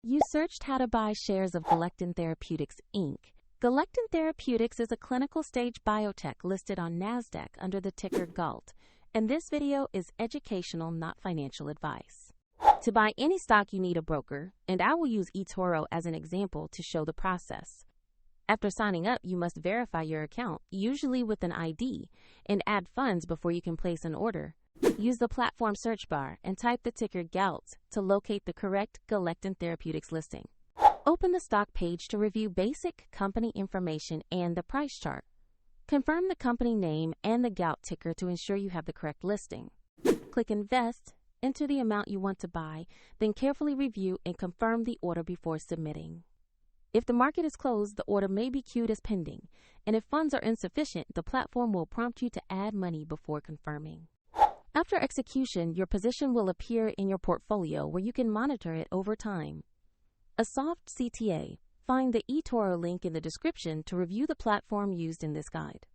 You searched how to buy shares of Galectin Therapeutics Inc. Galectin Therapeutics is a clinical stage biotech listed on NASDAQ under the ticker GALT, and this video is educational, not financial advice. To buy any stock, you need a broker, and I will use eToro as an example to show the process. After signing up, you must verify your account, usually with an ID, and add funds before you can place an order. Use the platform search bar and type the ticker GALT to locate the correct Galectin Therapeutics listing. Open the stock page to review basic company information and the price chart. Confirm the company name and the GALT ticker to ensure you have the correct listing. Click Invest, enter the amount you want to buy, then carefully review and confirm the order before submitting. If the market is closed, the order may be queued as pending, and if funds are insufficient, the platform will prompt you to add money before confirming. After execution, your position will appear in your portfolio where you can monitor it over time. A soft CTA. Find the eToro link in the description to review the platform used in this guide.